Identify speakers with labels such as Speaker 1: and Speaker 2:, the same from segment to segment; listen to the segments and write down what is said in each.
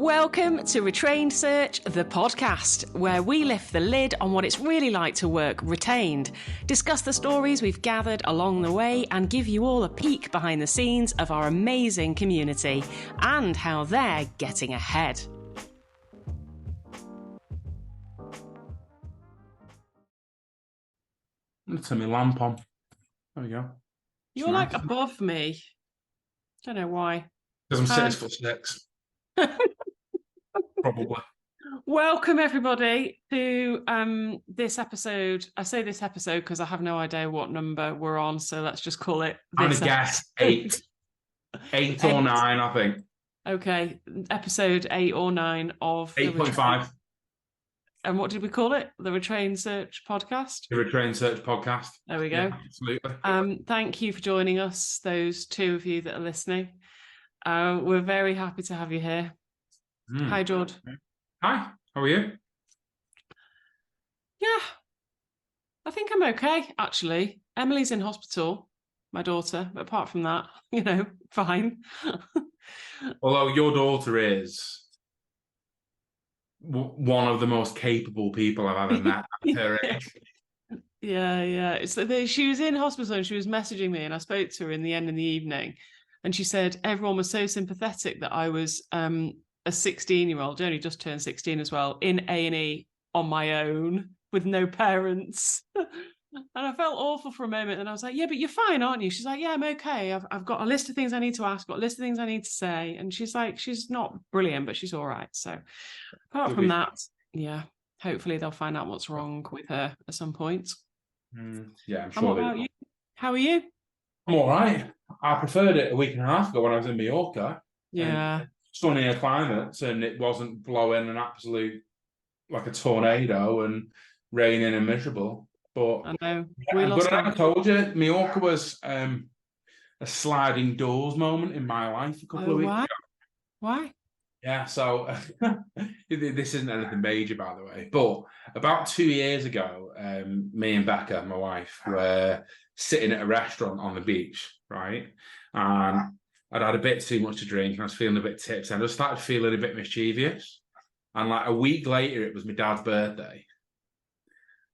Speaker 1: Welcome to Retrained Search, the podcast, where we lift the lid on what it's really like to work retained, discuss the stories we've gathered along the way, and give you all a peek behind the scenes of our amazing community and how they're getting ahead.
Speaker 2: I'm going to turn my lamp on. There we go.
Speaker 1: You're nice. Like above me. Don't know why.
Speaker 2: Because I'm 6'6". Probably.
Speaker 1: Welcome everybody to this episode. I say this episode because I have no idea what number we're on, so let's just call it this.
Speaker 2: I'm going to guess 8. 8 or 9, I think.
Speaker 1: Okay, episode 8 or 9 of
Speaker 2: 8.5.
Speaker 1: And what did we call it? The Retrained Search podcast?
Speaker 2: The Retrained Search podcast.
Speaker 1: There we go.
Speaker 2: Yeah, absolutely.
Speaker 1: Thank you for joining us, those two of you that are listening. We're very happy to have you here. Hi, George.
Speaker 2: Hi, how are you?
Speaker 1: Yeah, I think I'm okay, actually. Emily's in hospital, my daughter, but apart from that, fine.
Speaker 2: Although your daughter is one of the most capable people I've ever met at her age.
Speaker 1: Yeah. She was in hospital and she was messaging me, and I spoke to her in the end of the evening, and she said everyone was so sympathetic that I was a 16-year-old, only just turned 16 as well, in A&E on my own with no parents. And I felt awful for a moment, and I was like, yeah, but you're fine, aren't you? She's like, yeah, I'm okay. I've got a list of things I need to ask, got a list of things I need to say. And she's like, she's not brilliant, but she's all right. So apart from that, yeah, hopefully they'll find out what's wrong with her at some point.
Speaker 2: Yeah, I'm sure.
Speaker 1: And what about you? How are you?
Speaker 2: I'm all right. I preferred it a week and a half ago when I was in Mallorca.
Speaker 1: Yeah.
Speaker 2: Sunnier climates, and it wasn't blowing an absolute, like a tornado and raining and miserable. But
Speaker 1: I know.
Speaker 2: I told you, Mallorca was a sliding doors moment in my life a couple of weeks ago.
Speaker 1: Why?
Speaker 2: Yeah, so this isn't anything major, by the way, but about 2 years ago, me and Becca, my wife, were sitting at a restaurant on the beach, right? And I'd had a bit too much to drink, and I was feeling a bit tipsy, and I just started feeling a bit mischievous. And like a week later, it was my dad's birthday.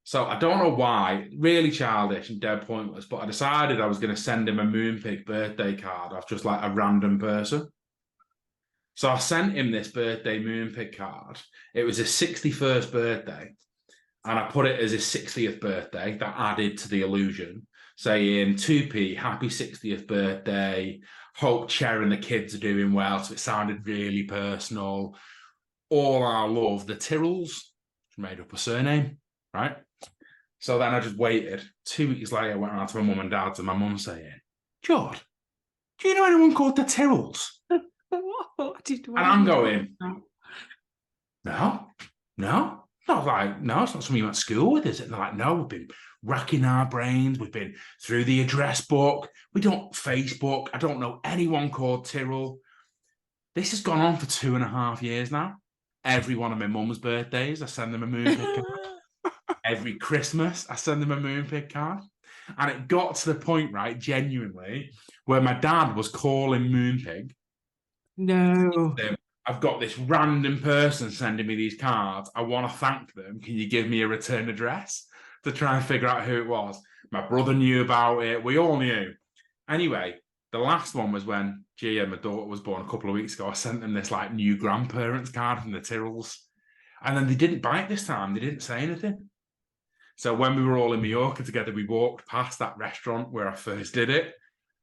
Speaker 2: So I don't know why, really childish and dead pointless, but I decided I was going to send him a Moonpig birthday card off just like a random person. So I sent him this birthday Moonpig card. It was his 61st birthday, and I put it as his 60th birthday. That added to the illusion, saying 2p, happy 60th birthday, hope Cher and the kids are doing well. So it sounded really personal. All our love, the Tyrrells, made up a surname, right? So then I just waited. 2 weeks later, I went around to my mum and dad's, and my mum saying, George, do you know anyone called the Tyrrells? And I'm going, no, not like, no, it's not something you went to school with, is it? And they're like, no, we've been racking our brains, we've been through the address book, we don't Facebook, I don't know anyone called Tyrrell. This has gone on for 2.5 years now. Every one of my mum's birthdays, I send them a Moonpig card. Every Christmas, I send them a Moonpig card. And it got to the point, right, genuinely, where my dad was calling Moonpig.
Speaker 1: No.
Speaker 2: I've got this random person sending me these cards. I want to thank them. Can you give me a return address to try and figure out who it was? My brother knew about it. We all knew. Anyway, the last one was when Gia, my daughter, was born a couple of weeks ago. I sent them this like new grandparents card from the Tyrrells. And then they didn't bite this time. They didn't say anything. So when we were all in Mallorca together, we walked past that restaurant where I first did it.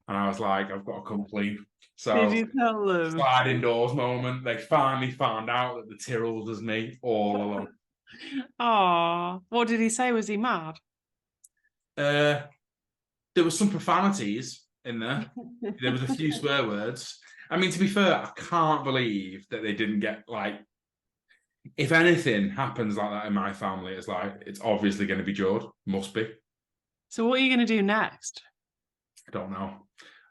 Speaker 2: And I was like, I've got to come clean. So,
Speaker 1: did you tell them?
Speaker 2: Sliding doors moment. They finally found out that the Tyrrells was me all along.
Speaker 1: Oh, what did he say? Was he mad?
Speaker 2: There was some profanities in there. There was a few swear words. I mean, to be fair, I can't believe that they didn't get, like, if anything happens like that in my family, it's like, it's obviously going to be George. Must be.
Speaker 1: So what are you going to do next?
Speaker 2: I don't know.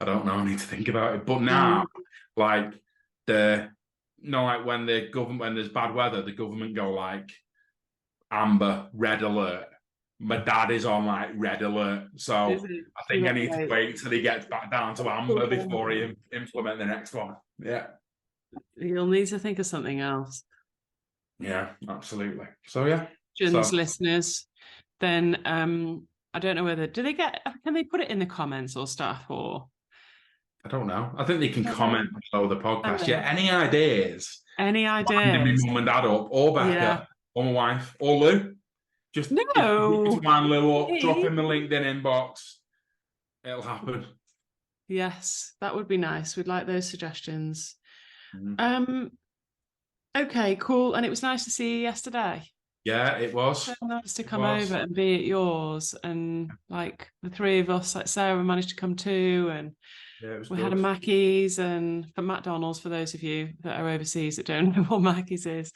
Speaker 2: I need to think about it. But now, like, like when there's bad weather, the government go like, amber, red alert. My dad is on like red alert. So I think I need to wait till he gets back down to amber before he implement the next one. Yeah.
Speaker 1: You'll need to think of something else.
Speaker 2: Yeah, absolutely. So yeah.
Speaker 1: Listeners, then I don't know whether can they put it in the comments or stuff, or
Speaker 2: I don't know. I think they can comment below the podcast. Yeah, any ideas?
Speaker 1: Any
Speaker 2: Winding
Speaker 1: ideas?
Speaker 2: my mum and dad up, or Becca, or my wife, or Lou. Just
Speaker 1: no.
Speaker 2: wind Lou up, drop in the LinkedIn inbox. It'll happen.
Speaker 1: Yes, that would be nice. We'd like those suggestions.
Speaker 2: Mm.
Speaker 1: Okay, cool. And it was nice to see you yesterday.
Speaker 2: Yeah, it was.
Speaker 1: So nice to come over and be at yours, and like the three of us, like Sarah managed to come too, and we had a Mackey's and for McDonald's for those of you that are overseas that don't know what Mackey's is.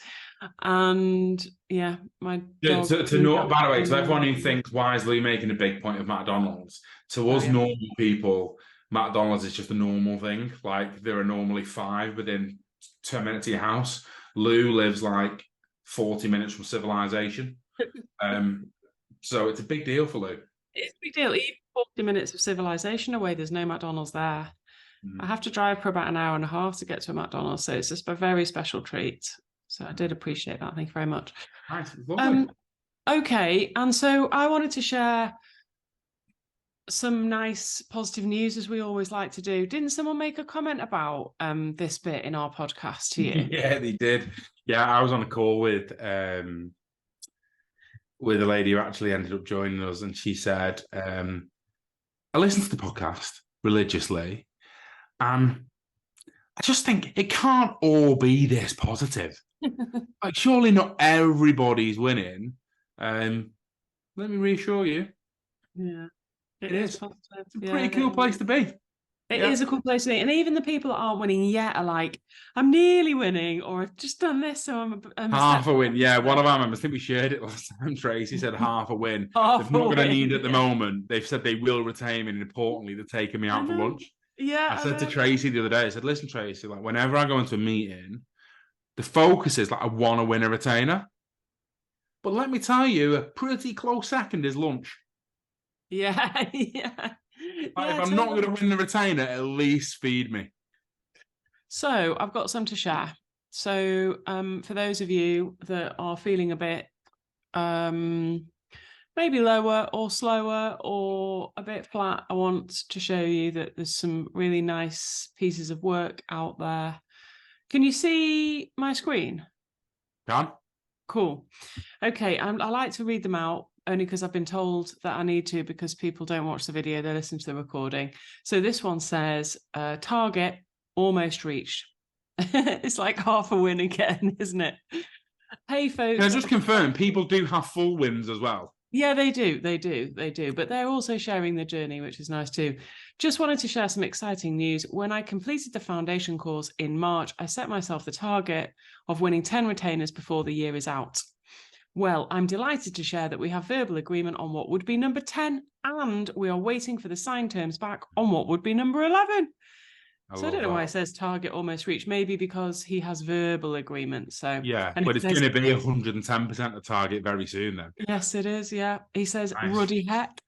Speaker 1: And yeah, my dog.
Speaker 2: To know, by the way, to everyone who thinks why is Lee making a big point of McDonald's, to us normal people, McDonald's is just a normal thing. Like there are normally 5 within 10 minutes of your house. Lou lives like 40 minutes from civilization. So it's a big deal for Lou.
Speaker 1: It's a big deal. Even 40 minutes of civilization away, there's no McDonald's there. I have to drive for about an hour and a half to get to a McDonald's, so it's just a very special treat. So I did appreciate that. Thank you very much.
Speaker 2: Nice. Lovely.
Speaker 1: Okay, and so I wanted to share some nice positive news, as we always like to do. Didn't someone make a comment about this bit in our podcast to you?
Speaker 2: Yeah, they did. Yeah, I was on a call with a lady who actually ended up joining us, and she said, I listen to the podcast religiously, and I just think it can't all be this positive. Like, surely not everybody's winning. Let me reassure you.
Speaker 1: Yeah.
Speaker 2: It is. It's a pretty cool place to be.
Speaker 1: It is a cool place to be. And even the people that aren't winning yet are like, I'm nearly winning, or I've just done this, so I'm
Speaker 2: half a win. Yeah, one of our members, I think we shared it last time, Tracy said half a win. They're not going to need at the moment. They've said they will retain me, and importantly, they're taking me out for lunch.
Speaker 1: Yeah.
Speaker 2: I said to Tracy the other day, I said, listen, Tracy, like whenever I go into a meeting, the focus is like I want to win a retainer. But let me tell you, a pretty close second is lunch.
Speaker 1: Yeah, yeah.
Speaker 2: If I'm not going to win the retainer, at least feed me.
Speaker 1: So I've got some to share. So for those of you that are feeling a bit maybe lower or slower or a bit flat, I want to show you that there's some really nice pieces of work out there. Can you see my screen?
Speaker 2: Can.
Speaker 1: Cool. Okay, I like to read them out, only because I've been told that I need to, because people don't watch the video, they listen to the recording. So this one says, target almost reached. It's like half a win again, isn't it? Hey, folks.
Speaker 2: Can I just confirm, people do have full wins as well?
Speaker 1: Yeah, they do. But they're also sharing the journey, which is nice too. Just wanted to share some exciting news. When I completed the foundation course in March, I set myself the target of winning 10 retainers before the year is out. Well, I'm delighted to share that we have verbal agreement on what would be number 10, and we are waiting for the signed terms back on what would be number 11. So I don't know why it says target almost reached. Maybe because he has verbal agreement. So
Speaker 2: yeah, but it's going to be 110% the target very soon then.
Speaker 1: Yes, it is. Yeah. He says, nice. Ruddy heck.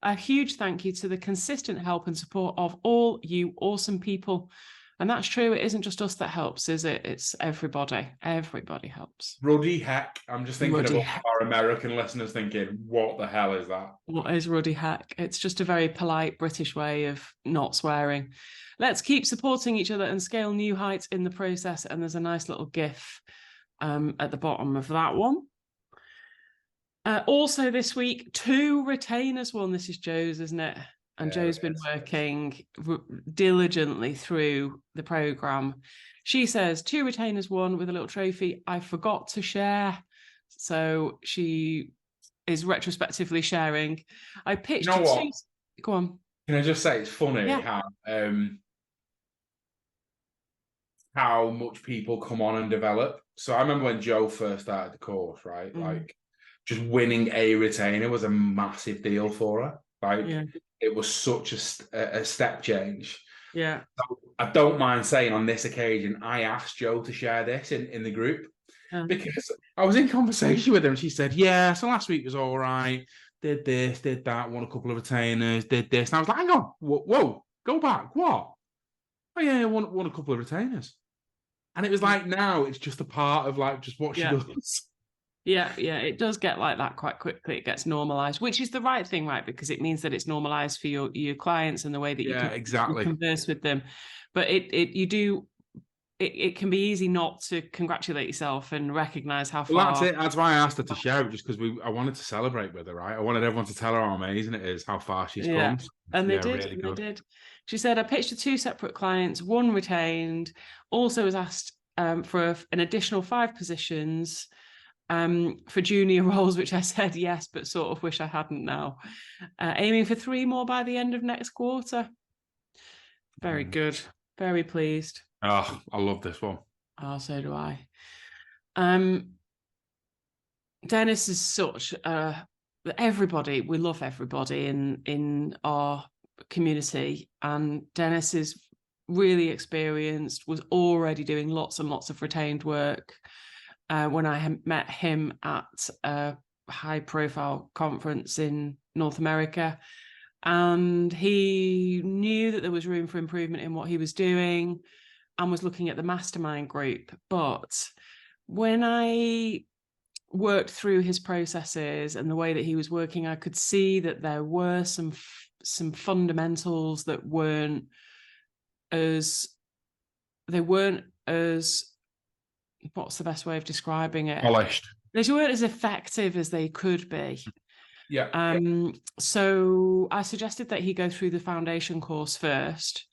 Speaker 1: A huge thank you to the consistent help and support of all you awesome people. And that's true. It isn't just us that helps, is it? It's everybody. Everybody helps.
Speaker 2: Ruddy heck. I'm just thinking of our American listeners thinking, what the hell is that?
Speaker 1: What is ruddy heck? It's just a very polite British way of not swearing. Let's keep supporting each other and scale new heights in the process. And there's a nice little GIF at the bottom of that one. Also this week, 2 retainers won. This is Joe's, isn't it? And Joe's been working diligently through the programme. She says 2 retainers won with a little trophy. I forgot to share. So she is retrospectively sharing. I pitched
Speaker 2: you know what?
Speaker 1: Go on.
Speaker 2: Can I just say it's funny how much people come on and develop. So I remember when Joe first started the course, right? Like just winning a retainer was a massive deal for her. Like it was such a step change.
Speaker 1: Yeah.
Speaker 2: So I don't mind saying on this occasion, I asked Joe to share this in the group because I was in conversation with her and she said, yeah, so last week was all right. Did this, did that, won a couple of retainers, did this. And I was like, hang on, whoa, go back, what? Oh yeah, I won a couple of retainers. And it was like, now it's just a part of like just what she does.
Speaker 1: Yeah, it does get like that quite quickly. It gets normalized, which is the right thing, right? Because it means that it's normalized for your clients and the way that you
Speaker 2: Yeah,
Speaker 1: can
Speaker 2: exactly.
Speaker 1: converse with them. But it can be easy not to congratulate yourself and recognize how
Speaker 2: Well,
Speaker 1: far.
Speaker 2: that's it. That's why I asked her to share it, just because I wanted to celebrate with her, right? I wanted everyone to tell her how amazing it is, how far she's come.
Speaker 1: And they
Speaker 2: Yeah,
Speaker 1: did,
Speaker 2: really
Speaker 1: and
Speaker 2: good.
Speaker 1: they did. She said, I pitched to 2 separate clients, 1 retained, also was asked for an additional 5 positions for junior roles, which I said yes, but sort of wish I hadn't now. Aiming for 3 more by the end of next quarter. Very good. Very pleased.
Speaker 2: Oh, I love this one.
Speaker 1: Oh, so do I. Dennis is such everybody, we love everybody in our community, and Dennis is really experienced, was already doing lots and lots of retained work when I met him at a high profile conference in North America, and he knew that there was room for improvement in what he was doing and was looking at the mastermind group. But when I worked through his processes and the way that he was working, I could see that there were some fundamentals that weren't as what's the best way of describing it?
Speaker 2: Polished.
Speaker 1: They weren't as effective as they could be.
Speaker 2: Yeah.
Speaker 1: So I suggested that he go through the foundation course first,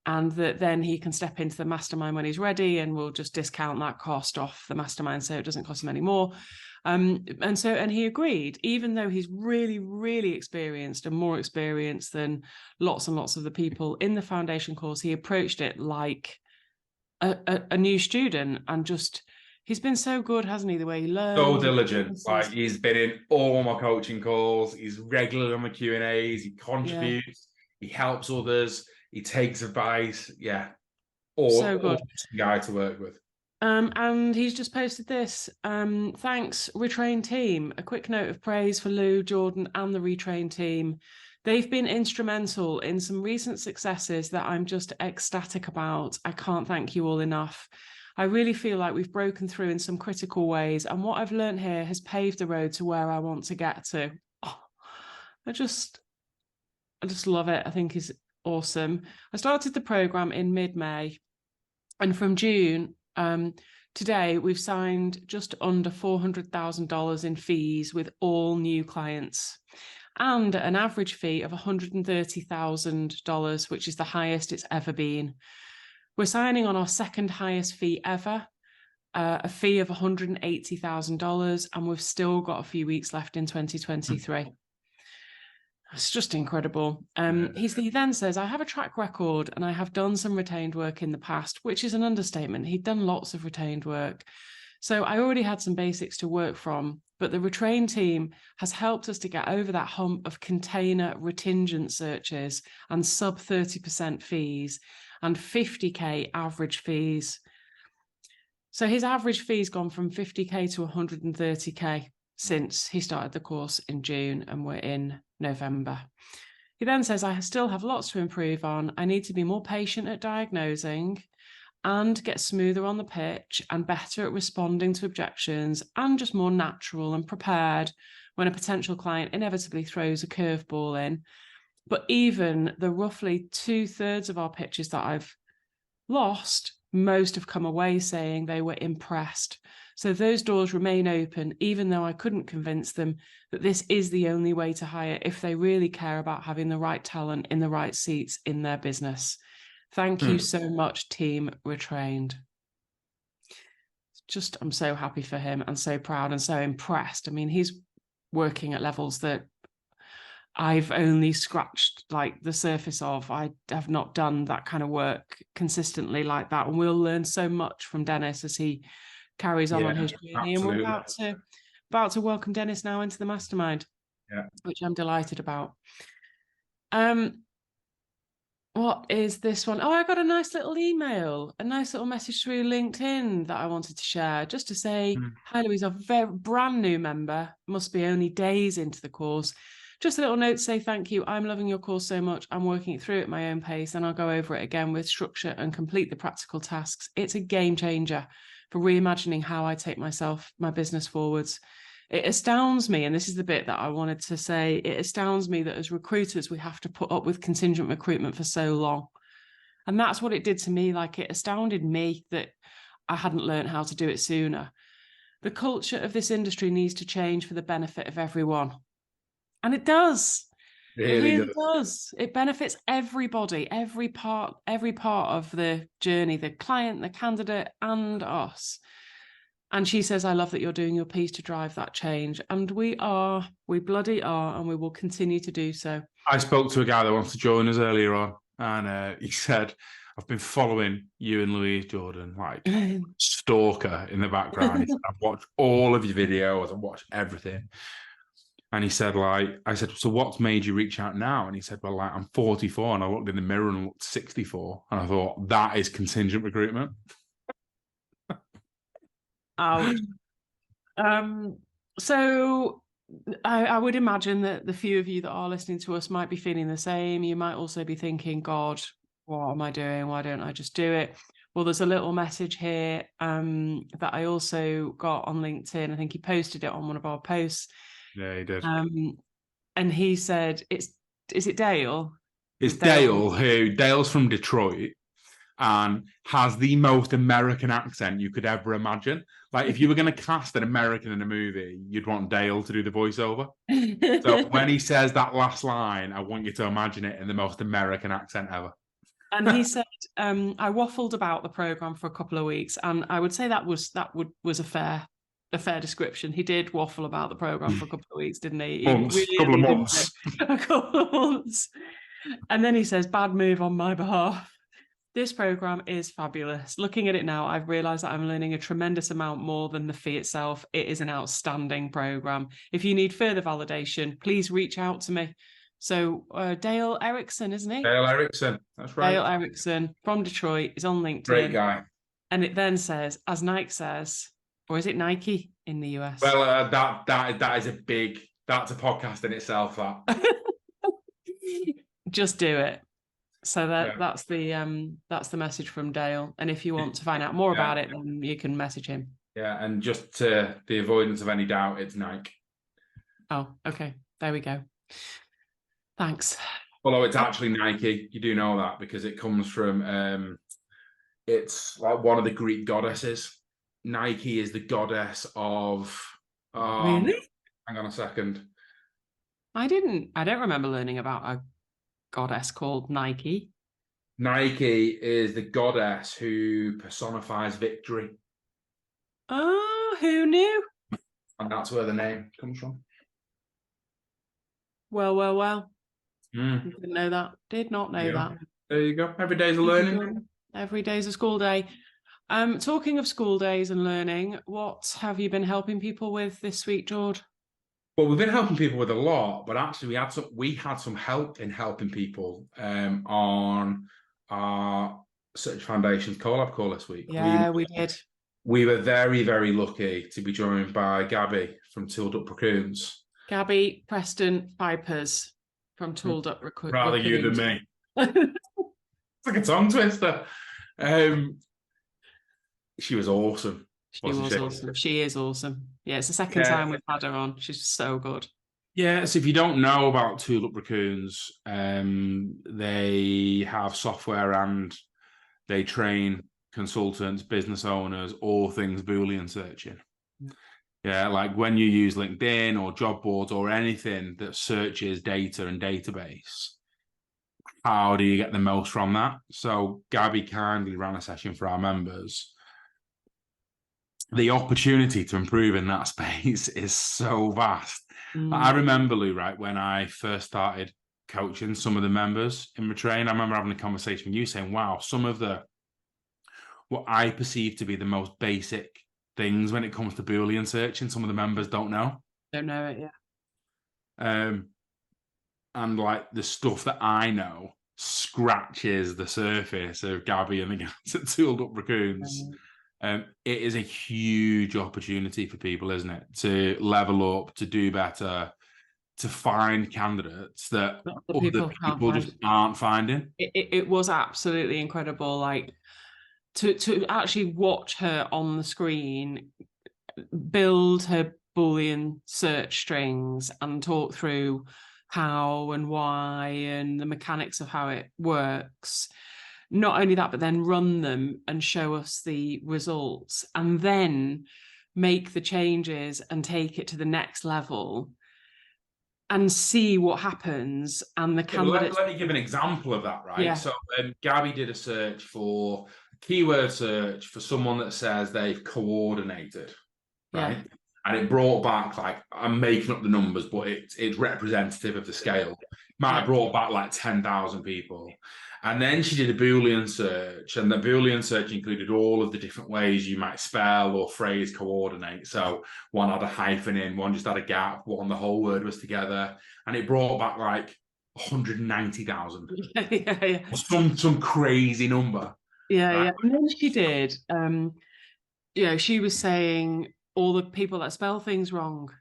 Speaker 1: and that then he can step into the mastermind when he's ready, and we'll just discount that cost off the mastermind so it doesn't cost him any more. And he agreed, even though he's really, really experienced and more experienced than lots and lots of the people in the foundation course. He approached it like a new student, and just he's been so good, hasn't he? The way he learns,
Speaker 2: So diligent. Like, he's been in all my coaching calls. He's regularly on my Q&As. He contributes. He helps others. He takes advice. Yeah.
Speaker 1: So good.
Speaker 2: Awesome guy to work with.
Speaker 1: And he's just posted this. Thanks, Retrained team. A quick note of praise for Lou, Jordan, and the Retrained team. They've been instrumental in some recent successes that I'm just ecstatic about. I can't thank you all enough. I really feel like we've broken through in some critical ways, and what I've learned here has paved the road to where I want to get to. Oh, I just love it. I think it's awesome. I started the program in mid-May, and from June, today we've signed just under $400,000 in fees with all new clients, and an average fee of $130,000, which is the highest it's ever been. We're signing on our second highest fee ever, a fee of $180,000, and we've still got a few weeks left in 2023. It's just incredible. He then says, I have a track record and I have done some retained work in the past, which is an understatement. He'd done lots of retained work. So I already had some basics to work from, but the Retrained team has helped us to get over that hump of container retingent searches and sub 30% fees and 50K average fees. So his average fee's gone from 50K to 130K since he started the course in June, and we're in November. He then says, I still have lots to improve on. I need to be more patient at diagnosing and get smoother on the pitch and better at responding to objections, and just more natural and prepared when a potential client inevitably throws a curveball in. But even the roughly 2/3 of our pitches that I've lost, most have come away saying they were impressed. So those doors remain open, even though I couldn't convince them that this is the only way to hire if they really care about having the right talent in the right seats in their business. Thank you so much, Team Retrained. Just, I'm so happy for him and so proud and so impressed. I mean, he's working at levels that I've only scratched like the surface of. I have not done that kind of work consistently like that. And we'll learn so much from Dennis as he carries on his journey.
Speaker 2: Absolutely.
Speaker 1: And we're about to welcome Dennis now into the mastermind, which I'm delighted about. What is this one? Oh, I got a nice little email, a nice little message through LinkedIn that I wanted to share, just to say, hi, Louise, a very brand new member, must be only days into the course. Just a little note to say thank you. I'm loving your course so much. I'm working it through at my own pace, and I'll go over it again with structure and complete the practical tasks. It's a game changer for reimagining how I take my business forwards. It astounds me, and this is the bit that I wanted to say, it astounds me that as recruiters, we have to put up with contingent recruitment for so long. And that's what it did to me. Like, it astounded me that I hadn't learned how to do it sooner. The culture of this industry needs to change for the benefit of everyone. And it does. It really does. It benefits everybody, every part of the journey, the client, the candidate, and us. And she says, I love that you're doing your piece to drive that change. And we bloody are, and we will continue to do so.
Speaker 2: I spoke to a guy that wants to join us earlier on, and he said, I've been following you and Louise Jordan, like stalker in the background. He said, I've watched all of your videos, I've watched everything. And he said, like, I said, so what's made you reach out now? And he said, well, like, I'm 44, and I looked in the mirror and looked 64. And I thought, that is contingent recruitment.
Speaker 1: Ouch. So I would imagine that the few of you that are listening to us might be feeling the same. You might also be thinking, God, what am I doing? Why don't I just do it? Well, there's a little message here that I also got on LinkedIn. I think he posted it on one of our posts.
Speaker 2: Yeah, he did.
Speaker 1: And he said, is it Dale?
Speaker 2: It's Dale's from Detroit and has the most American accent you could ever imagine. Like, if you were going to cast an American in a movie, you'd want Dale to do the voiceover. So when he says that last line, I want you to imagine it in the most American accent ever.
Speaker 1: And he said, I waffled about the program for a couple of weeks, and I would say that was a fair description. He did waffle about the program for a couple of weeks, didn't he?
Speaker 2: Couple of months.
Speaker 1: A couple of months. And then he says, bad move on my behalf. This program is fabulous. Looking at it now, I've realized that I'm learning a tremendous amount more than the fee itself. It is an outstanding program. If you need further validation, please reach out to me. So Dale Erickson, isn't he?
Speaker 2: Dale Erickson, that's right.
Speaker 1: Dale Erickson from Detroit is on LinkedIn.
Speaker 2: Great guy.
Speaker 1: And it then says, as Nike says, or is it Nike in the US?
Speaker 2: Well, that is that's a podcast in itself. That
Speaker 1: just do it. So that's the message from Dale. And if you want to find out more about it, then you can message him.
Speaker 2: Yeah, and just to the avoidance of any doubt, it's Nike.
Speaker 1: Oh, okay. There we go. Thanks.
Speaker 2: Although it's actually Nike, you do know that because it comes from it's like one of the Greek goddesses. Nike is the goddess of
Speaker 1: really?
Speaker 2: Hang on a second.
Speaker 1: I don't remember learning about a goddess called Nike.
Speaker 2: Nike is the goddess who personifies victory.
Speaker 1: Oh, who knew?
Speaker 2: And that's where the name comes from.
Speaker 1: Well. Didn't know that. Did not know that.
Speaker 2: There you go. Every day's a learning.
Speaker 1: Every day's a school day. Talking of school days and learning, what have you been helping people with this week, George?
Speaker 2: Well, we've been helping people with a lot, but actually we had some help in helping people on our Search Foundations collab call this week.
Speaker 1: Yeah, we did.
Speaker 2: We were very, very lucky to be joined by Gabi from Tooled Up Raccoons.
Speaker 1: Gabi Preston Pipers from Tooled Up Raccoons.
Speaker 2: Rather you than me. It's like a tongue twister. She was awesome.
Speaker 1: She was awesome. She is awesome. Yeah, it's the second time we've had her on. She's so good.
Speaker 2: Yeah, so if you don't know about Tooled Up Raccoons, they have software and they train consultants, business owners, all things Boolean searching. Yeah, like when you use LinkedIn or job boards or anything that searches data and database, how do you get the most from that? So Gabi kindly ran a session for our members. The opportunity to improve in that space is so vast. I remember, Lou, right, when I first started coaching some of the members in Retrained, I remember having a conversation with you saying, wow, some of what I perceive to be the most basic things when it comes to Boolean searching, some of the members don't know.
Speaker 1: Don't know it, yeah.
Speaker 2: And like the stuff that I know scratches the surface of Gabi and the guys at Tooled Up Raccoons. It is a huge opportunity for people, isn't it? To level up, to do better, to find candidates that
Speaker 1: The
Speaker 2: other people just aren't finding.
Speaker 1: It was absolutely incredible. Like to actually watch her on the screen build her Boolean search strings and talk through how and why and the mechanics of how it works. Not only that, but then run them and show us the results and then make the changes and take it to the next level and see what happens. And the candidates.
Speaker 2: Let me give an example of that, right?
Speaker 1: Yeah.
Speaker 2: So Gabi did a keyword search for someone that says they've coordinated, right? Yeah. And it brought back, like, I'm making up the numbers, but it's representative of the scale. Might have brought back like 10,000 people. And then she did a Boolean search, and the Boolean search included all of the different ways you might spell or phrase coordinate. So one had a hyphen in, one just had a gap, one the whole word was together. And it brought back like 190,000.
Speaker 1: Yeah.
Speaker 2: Some crazy number.
Speaker 1: Yeah, right? Yeah. And then she did, she was saying all the people that spell things wrong.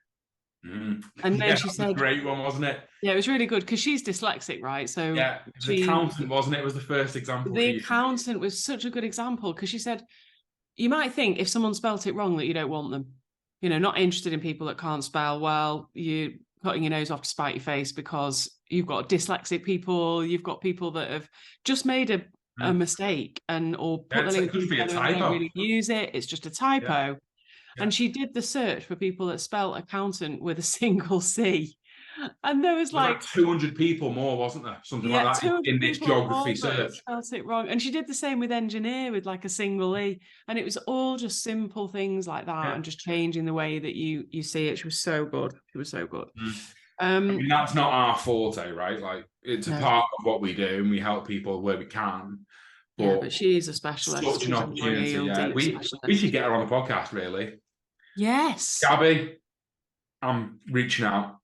Speaker 1: And then she said,
Speaker 2: a great one, wasn't it?
Speaker 1: Yeah, it was really good because she's dyslexic, right? So
Speaker 2: yeah, the accountant, wasn't it? It was the first example.
Speaker 1: The accountant was such a good example because she said, you might think if someone spelt it wrong that you don't want them. You know, not interested in people that can't spell. Well, you're cutting your nose off to spite your face because you've got dyslexic people, you've got people that have just made a mistake or put the link together and don't really use it. It's just a typo. Yeah. Yeah. And she did the search for people that spell accountant with a single C. And there was like
Speaker 2: 200 people more, wasn't there? Something like that in this geography search.
Speaker 1: Spelled it wrong. And she did the same with engineer with like a single E. And it was all just simple things like that and just changing the way that you see it. She was so good. She was so good.
Speaker 2: I mean, that's not our forte, right? Like, it's a part of what we do and we help people where we can.
Speaker 1: But she's a specialist.
Speaker 2: Such an opportunity. Yeah. We should get her on the podcast, really.
Speaker 1: Yes.
Speaker 2: Gabi, I'm reaching out.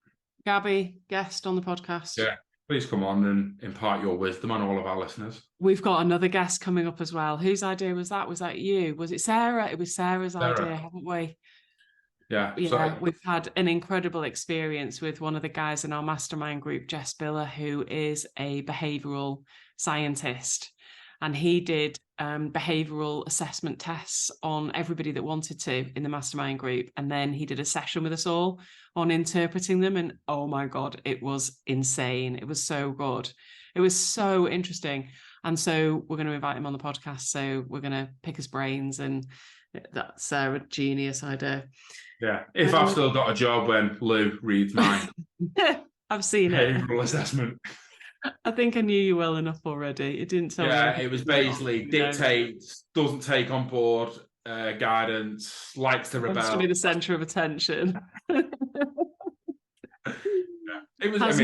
Speaker 1: Gabi, guest on the podcast.
Speaker 2: Yeah, please come on and impart your wisdom on all of our listeners.
Speaker 1: We've got another guest coming up as well. Whose idea was that? Was that you? Was it Sarah? It was Sarah's idea, haven't we?
Speaker 2: Yeah.
Speaker 1: We've had an incredible experience with one of the guys in our mastermind group, Jess Biller, who is a behavioural scientist. And he did behavioural assessment tests on everybody that wanted to in the mastermind group. And then he did a session with us all on interpreting them. And oh my God, it was insane. It was so good. It was so interesting. And so we're going to invite him on the podcast. So we're going to pick his brains, and that's a genius idea.
Speaker 2: Yeah. If I've still got a job when Lou reads mine.
Speaker 1: I've seen
Speaker 2: behavioural assessment.
Speaker 1: I think I knew you well enough already. It didn't tell me.
Speaker 2: Yeah, it was basically dictates, doesn't take on board guidance, likes to rebel.
Speaker 1: Wants to be the centre of attention.
Speaker 2: It was,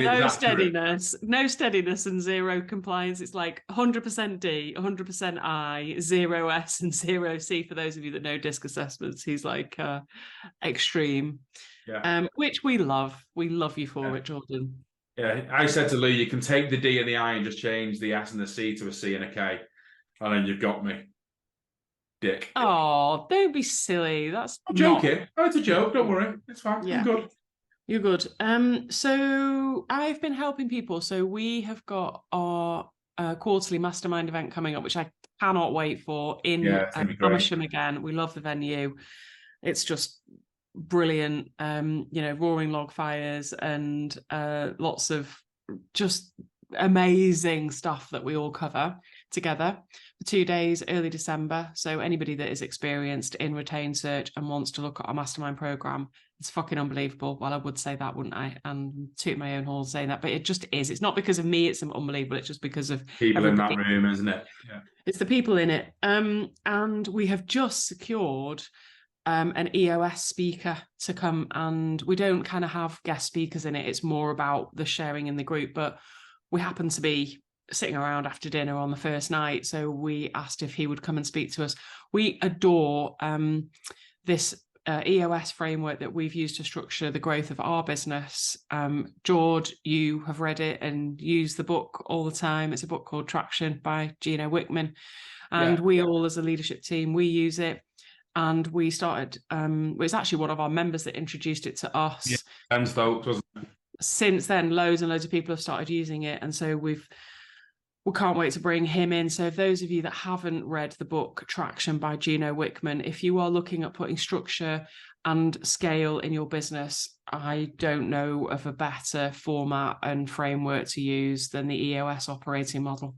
Speaker 1: no steadiness and zero compliance. It's like 100% D, 100% I, 0 S and 0 C for those of you that know DISC assessments. He's like extreme, which we love. We love you for it, Jordan.
Speaker 2: Yeah, I said to Lou, you can take the D and the I and just change the S and the C to a C and a K, and then you've got me. Dick.
Speaker 1: Oh, don't be silly. I'm
Speaker 2: joking. Oh, it's a joke. Don't worry. It's fine.
Speaker 1: Yeah.
Speaker 2: I'm good.
Speaker 1: You're good. So I've been helping people. So we have got our quarterly mastermind event coming up, which I cannot wait for, in Amersham again. We love the venue. It's just brilliant. Roaring log fires and lots of just amazing stuff that we all cover together for 2 days, early December. So anybody that is experienced in retained search and wants to look at our mastermind program, it's fucking unbelievable. Well, I would say that, wouldn't I? And toot my own horn saying that, but it just is. It's not because of me, it's unbelievable. It's just because of
Speaker 2: people in that room, isn't it? Yeah.
Speaker 1: It's the people in it. And we have just secured an EOS speaker to come, and we don't kind of have guest speakers in it. It's more about the sharing in the group, but we happen to be sitting around after dinner on the first night. So we asked if he would come and speak to us. We adore this EOS framework that we've used to structure the growth of our business. George, you have read it and used the book all the time. It's a book called Traction by Gino Wickman. And we all, as a leadership team, we use it. And we started, it was actually one of our members that introduced it to us.
Speaker 2: Yeah, and Stokes, wasn't it?
Speaker 1: since then, loads and loads of people have started using it. And so we can't wait to bring him in. So if those of you that haven't read the book Traction by Gino Wickman, if you are looking at putting structure and scale in your business, I don't know of a better format and framework to use than the EOS operating model.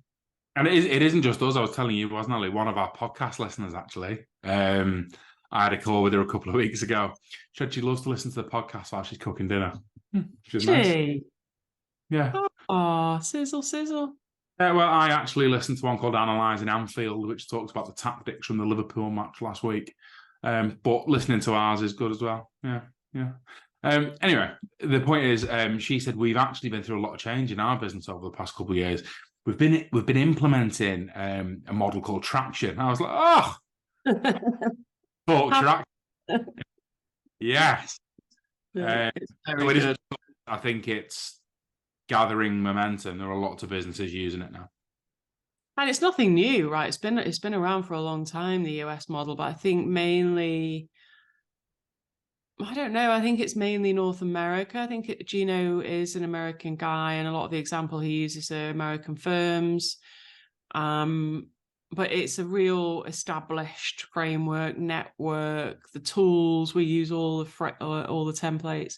Speaker 2: And it isn't just us. I was telling you, wasn't it? One of our podcast listeners, actually. I had a call with her a couple of weeks ago. She said she loves to listen to the podcast while she's cooking dinner. She's nice. Yeah.
Speaker 1: Oh, sizzle, sizzle.
Speaker 2: Well, I actually listened to one called Analysing Anfield, which talks about the tactics from the Liverpool match last week. But listening to ours is good as well. Yeah. Anyway, the point is, she said we've actually been through a lot of change in our business over the past couple of years. We've been implementing a model called Traction. I was like, oh, Traction. Yes.
Speaker 1: It's very good.
Speaker 2: I think it's gathering momentum. There are lots of businesses using it now.
Speaker 1: And it's nothing new, right? It's been around for a long time, the EOS model, but I think mainly, I don't know, I think it's mainly North America. I think Gino is an American guy, and a lot of the example he uses are American firms. But it's a real established framework, network, the tools, we use all the templates.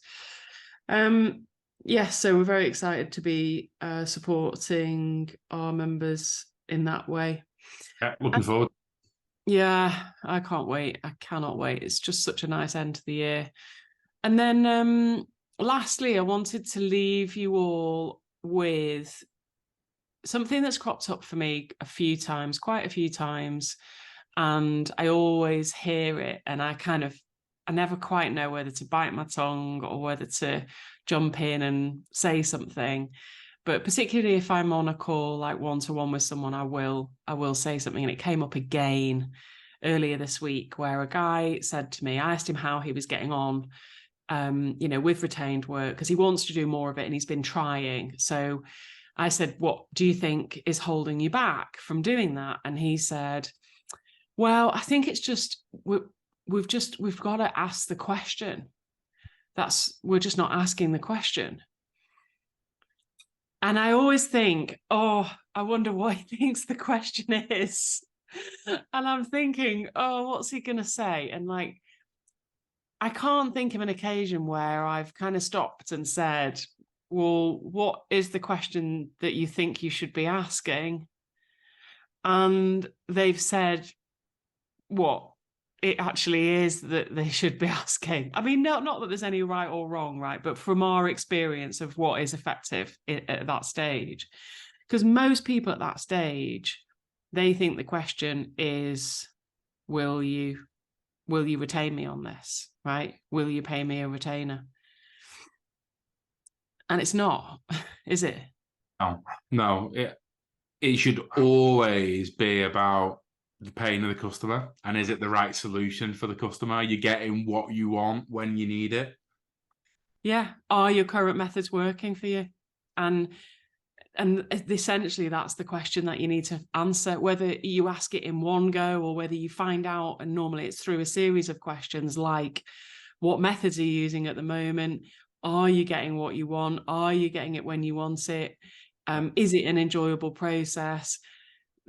Speaker 1: Yes, so we're very excited to be supporting our members in that way.
Speaker 2: Yeah, looking forward.
Speaker 1: Yeah, I can't wait. I cannot wait. It's just such a nice end to the year. And then lastly, I wanted to leave you all with something that's cropped up for me quite a few times. And I always hear it, and I never quite know whether to bite my tongue or whether to jump in and say something. But particularly if I'm on a call, like one-to-one with someone, I will say something. And it came up again earlier this week, where a guy said to me, I asked him how he was getting on, with retained work, because he wants to do more of it and he's been trying. So I said, what do you think is holding you back from doing that? And he said, well, I think it's just, we've got to ask the question. We're just not asking the question. And I always think, oh, I wonder what he thinks the question is. And I'm thinking, oh, what's he going to say? And I can't think of an occasion where I've kind of stopped and said, well, what is the question that you think you should be asking? And they've said what it actually is that they should be asking. I mean, not that there's any right or wrong, right? But from our experience of what is effective at that stage, because most people at that stage, they think the question is, will you retain me on this, right? Will you pay me a retainer? And it's not, is it?
Speaker 2: No. It should always be about the pain of the customer, and is it the right solution for the customer? Are you getting what you want when you need it?
Speaker 1: Yeah. Are your current methods working for you? And essentially that's the question that you need to answer, whether you ask it in one go or whether you find out, and normally it's through a series of questions like, what methods are you using at the moment? Are you getting what you want? Are you getting it when you want it? Is it an enjoyable process?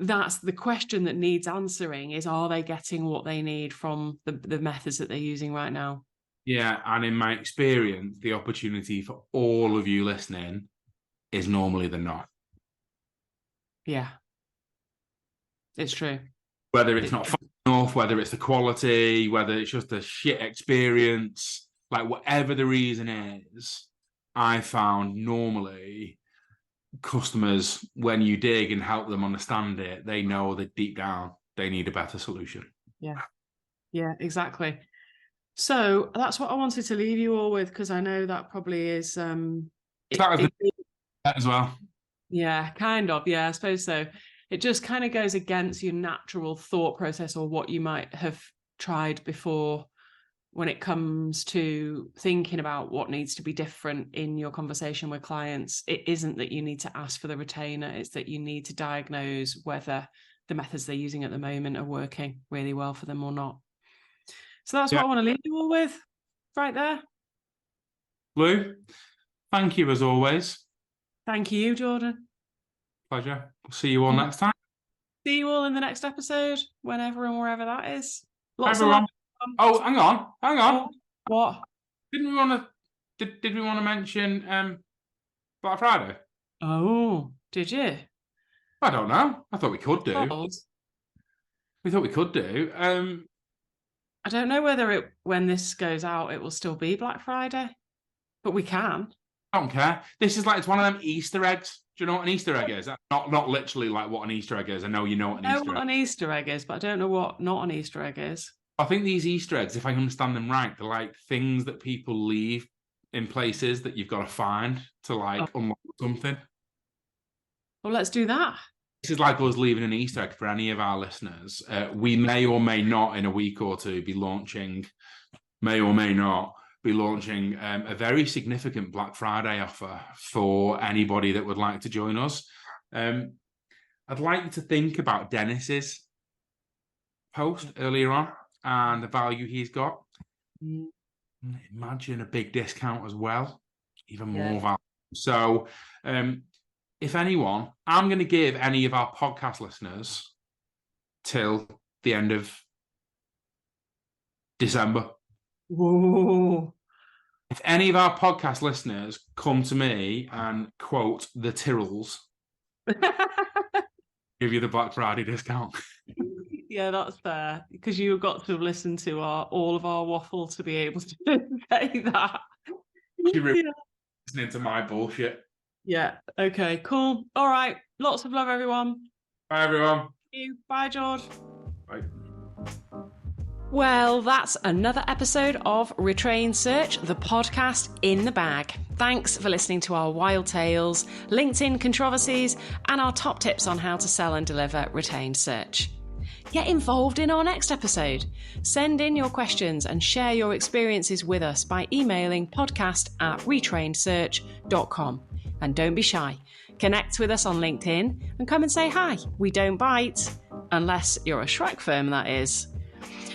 Speaker 1: That's the question that needs answering, is, are they getting what they need from the methods that they're using right now?
Speaker 2: Yeah, and in my experience, the opportunity for all of you listening is normally the not.
Speaker 1: Yeah, it's true.
Speaker 2: Whether it's not fun enough, whether it's the quality, whether it's just a shit experience, whatever the reason is, I found normally customers, when you dig and help them understand it, they know that deep down they need a better solution.
Speaker 1: Yeah, exactly. So that's what I wanted to leave you all with, because I know that probably is
Speaker 2: as well.
Speaker 1: Yeah, kind of. Yeah, I suppose so. It just kind of goes against your natural thought process or what you might have tried before when it comes to thinking about what needs to be different in your conversation with clients. It isn't that you need to ask for the retainer, it's that you need to diagnose whether the methods they're using at the moment are working really well for them or not. So that's what I want to leave you all with right there.
Speaker 2: Lou, thank you as always.
Speaker 1: Thank you, Jordan.
Speaker 2: Pleasure. See you all next time.
Speaker 1: See you all in the next episode, whenever and wherever that is. Lots
Speaker 2: Everyone.
Speaker 1: of
Speaker 2: Oh, hang on.
Speaker 1: Oh, what?
Speaker 2: Did we want to mention Black Friday?
Speaker 1: Oh, did you?
Speaker 2: I don't know. I thought we could do.
Speaker 1: Oh.
Speaker 2: We thought we could do.
Speaker 1: I don't know whether when this goes out, it will still be Black Friday, but we can.
Speaker 2: I don't care. This is like, it's one of them Easter eggs. Do you know what an Easter egg is? Not literally like what an Easter egg is. I know you know what an Easter egg is. I know what an
Speaker 1: Easter egg is, but I don't know what not an Easter egg is.
Speaker 2: I think these Easter eggs, if I understand them right, they're like things that people leave in places that you've got to find to like unlock something.
Speaker 1: Well, let's do that.
Speaker 2: This is like us leaving an Easter egg for any of our listeners. We may or may not in a week or two be launching, a very significant Black Friday offer for anybody that would like to join us. I'd like you to think about Dennis's post earlier on and the value he's got. Imagine a big discount as well, even more value. So if anyone, I'm going to give any of our podcast listeners till the end of December.
Speaker 1: Whoa.
Speaker 2: If any of our podcast listeners come to me and quote the Tyrrells, give you the Black Friday discount.
Speaker 1: Yeah, that's fair, because you've got to listen to all of our waffle to be able to say that.
Speaker 2: You're really listening to my bullshit.
Speaker 1: Yeah, okay, cool. All right, lots of love, everyone.
Speaker 2: Bye, everyone.
Speaker 1: Thank you. Bye, George.
Speaker 2: Bye.
Speaker 1: Well, that's another episode of Retrained Search, the podcast in the bag. Thanks for listening to our wild tales, LinkedIn controversies, and our top tips on how to sell and deliver retained search. Get involved in our next episode. Send in your questions and share your experiences with us by emailing podcast@retrainedsearch.com. And don't be shy. Connect with us on LinkedIn and come and say hi. We don't bite. Unless you're a Shrek firm, that is.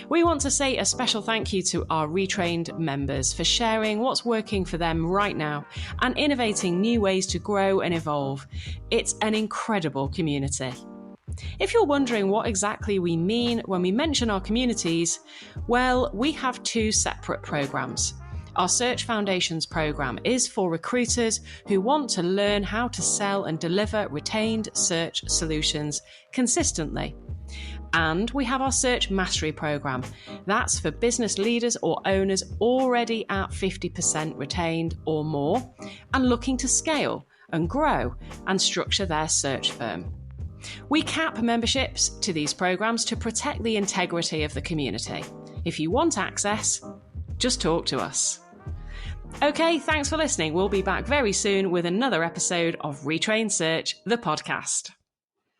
Speaker 1: We want to say a special thank you to our Retrained members for sharing what's working for them right now and innovating new ways to grow and evolve. It's an incredible community. If you're wondering what exactly we mean when we mention our communities, well, we have two separate programs. Our Search Foundations program is for recruiters who want to learn how to sell and deliver retained search solutions consistently. And we have our Search Mastery program. That's for business leaders or owners already at 50% retained or more and looking to scale and grow and structure their search firm. We cap memberships to these programs to protect the integrity of the community. If you want access, just talk to us. Okay, thanks for listening. We'll be back very soon with another episode of Retrained Search, the podcast.